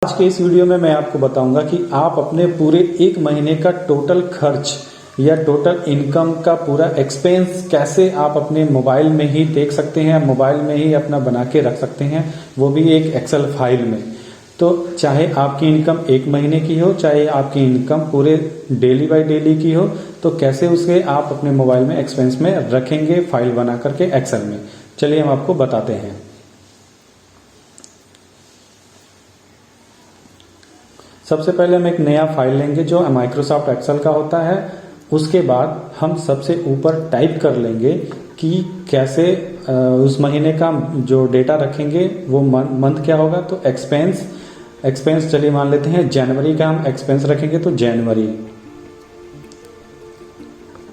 आज के इस वीडियो में मैं आपको बताऊंगा कि आप अपने पूरे एक महीने का टोटल खर्च या टोटल इनकम का पूरा एक्सपेंस कैसे आप अपने मोबाइल में ही देख सकते हैं, मोबाइल में ही अपना बना के रख सकते हैं, वो भी एक एक्सेल फाइल में। तो चाहे आपकी इनकम एक महीने की हो, चाहे आपकी इनकम पूरे डेली बाय डेली की हो, तो कैसे उसे आप अपने मोबाइल में एक्सपेंस में रखेंगे फाइल बना करके एक्सेल में। चलिए हम आपको बताते हैं। सबसे पहले हम एक नया फाइल लेंगे जो माइक्रोसॉफ्ट एक्सेल का होता है। उसके बाद हम सबसे ऊपर टाइप कर लेंगे कि कैसे उस महीने का जो डेटा रखेंगे वो मंथ क्या होगा। तो एक्सपेंस चलिए मान लेते हैं जनवरी का हम एक्सपेंस रखेंगे, तो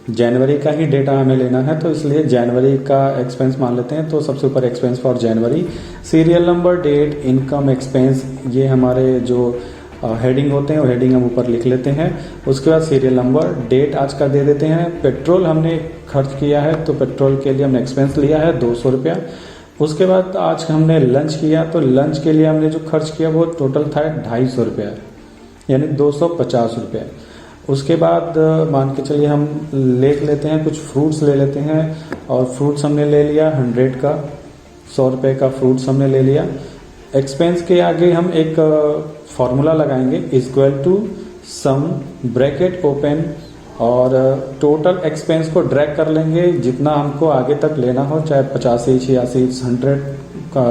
जनवरी का ही डेटा हमें लेना है, तो इसलिए जनवरी का एक्सपेंस मान लेते हैं। तो सबसे ऊपर expense for January, serial number, date, income, expense, ये हमारे जो हेडिंग होते हैं वो हेडिंग हम ऊपर लिख लेते हैं। उसके बाद सीरियल नंबर, डेट आज का दे देते हैं। पेट्रोल हमने खर्च किया है तो पेट्रोल के लिए हमने एक्सपेंस लिया है 200 रुपया। उसके बाद आज हमने लंच किया, तो लंच के लिए हमने जो खर्च किया वो टोटल था 250 रुपया, यानी 250 रुपया। उसके बाद मान के चलिए हम लिख लेते हैं, कुछ फ्रूट्स ले लेते हैं, और फ्रूट्स हमने ले लिया 100 का, 100 रुपये का फ्रूट्स हमने ले लिया। एक्सपेंस के आगे हम एक फॉर्मूला लगाएंगे, equal to sum bracket open, और टोटल एक्सपेंस को ड्रैग कर लेंगे जितना हमको आगे तक लेना हो, चाहे 85, 86, 100 का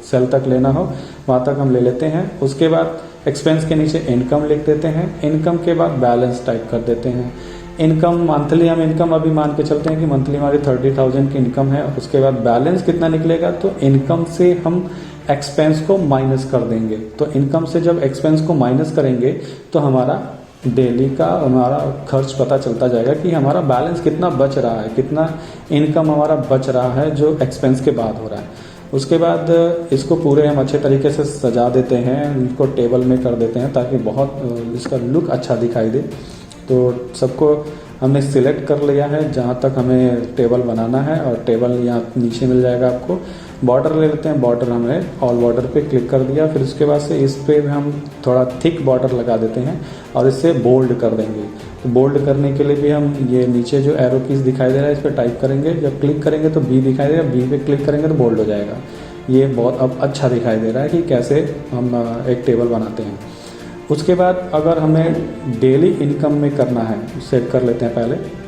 सेल तक लेना हो वहाँ तक हम ले लेते हैं। उसके बाद एक्सपेंस के नीचे इनकम लिख देते हैं। इनकम के बाद बैलेंस टाइप कर देते हैं। इनकम मंथली, हम इनकम अभी मान के चलते हैं कि मंथली हमारी 30,000 की इनकम है। उसके बाद बैलेंस कितना निकलेगा, तो इनकम से हम एक्सपेंस को माइनस कर देंगे। तो इनकम से जब एक्सपेंस को माइनस करेंगे तो हमारा डेली का हमारा खर्च पता चलता जाएगा कि हमारा बैलेंस कितना बच रहा है, कितना इनकम हमारा बच रहा है जो एक्सपेंस के बाद हो रहा है। उसके बाद इसको पूरे हम अच्छे तरीके से सजा देते हैं, इनको टेबल में कर देते हैं ताकि बहुत इसका लुक अच्छा दिखाई दे। तो सबको हमने सिलेक्ट कर लिया है जहाँ तक हमें टेबल बनाना है, और टेबल यहाँ नीचे मिल जाएगा आपको। बॉर्डर ले लेते हैं, बॉर्डर हमने ऑल बॉर्डर पे क्लिक कर दिया। फिर उसके बाद से इस पे हम थोड़ा थिक बॉर्डर लगा देते हैं और इससे बोल्ड कर देंगे। तो बोल्ड करने के लिए भी हम ये नीचे जो एरो कीज दिखाई दे रहा है इस पर टाइप करेंगे। जब क्लिक करेंगे तो बी दिखाई देगा, बी पे क्लिक करेंगे तो बोल्ड हो जाएगा। ये बहुत अब अच्छा दिखाई दे रहा है कि कैसे हम एक टेबल बनाते हैं। उसके बाद अगर हमें डेली इनकम में करना है, सेट कर लेते हैं पहले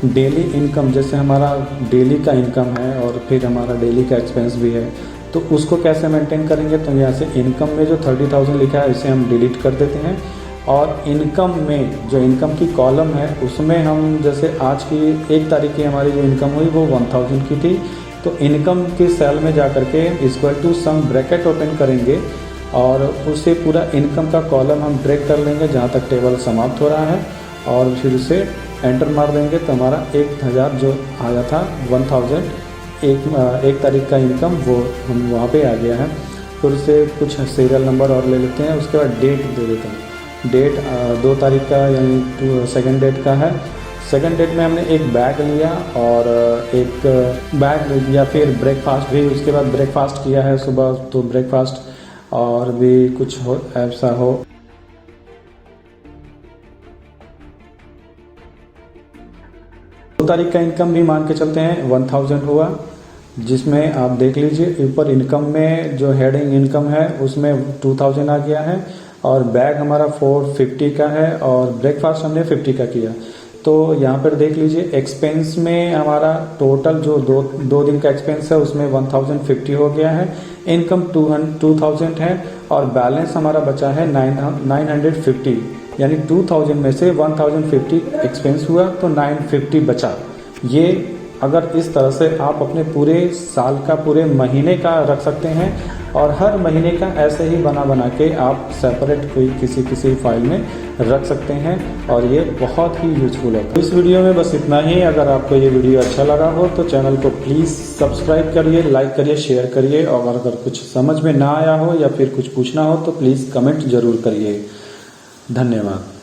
डेली इनकम। जैसे हमारा डेली का इनकम है और फिर हमारा डेली का एक्सपेंस भी है, तो उसको कैसे मेंटेन करेंगे। तो यहाँ से इनकम में जो 30,000 लिखा है इसे हम डिलीट कर देते हैं, और इनकम में जो इनकम की कॉलम है उसमें हम जैसे आज की 1 तारीख की हमारी जो इनकम हुई वो 1000 की थी, तो इनकम के सेल में जा करके equal to sum bracket open करेंगे और उससे पूरा इनकम का कॉलम हम ड्रैग कर लेंगे जहाँ तक टेबल समाप्त हो रहा है, और फिर उसे एंटर मार देंगे। तो हमारा 1000 जो आया था 1000 एक तारीख का इनकम वो हम वहाँ पे आ गया है। फिर उससे कुछ सीरियल नंबर और ले लेते हैं। उसके बाद डेट दे देते हैं। डेट 2 तारीख का यानी सेकंड डेट का है। सेकंड डेट में हमने एक बैग लिया और एक बैग लिया, फिर ब्रेकफास्ट भी उसके बाद ब्रेकफास्ट किया है सुबह, तो ब्रेकफास्ट और भी कुछ हो ऐसा हो। 2 तारीख का इनकम भी मान के चलते हैं 1000 हुआ, जिसमें आप देख लीजिए ऊपर इनकम में जो हेडिंग इनकम है उसमें 2000 आ गया है, और बैग हमारा 450 का है, और ब्रेकफास्ट हमने 50 का किया। तो यहाँ पर देख लीजिए एक्सपेंस में हमारा टोटल जो दो दिन का एक्सपेंस है उसमें 1050 हो गया है, इनकम 2000 है, और बैलेंस हमारा बचा है 950, यानी 2000 में से 1050 एक्सपेंस हुआ तो 950 बचा। ये अगर इस तरह से आप अपने पूरे साल का, पूरे महीने का रख सकते हैं, और हर महीने का ऐसे ही बना के आप सेपरेट कोई किसी फाइल में रख सकते हैं, और ये बहुत ही यूजफुल है। इस वीडियो में बस इतना ही। अगर आपको ये वीडियो अच्छा लगा हो तो चैनल को प्लीज़ सब्सक्राइब करिए, लाइक करिए, शेयर करिए, और अगर कुछ समझ में ना आया हो या फिर कुछ पूछना हो तो प्लीज़ कमेंट ज़रूर करिए। धन्यवाद।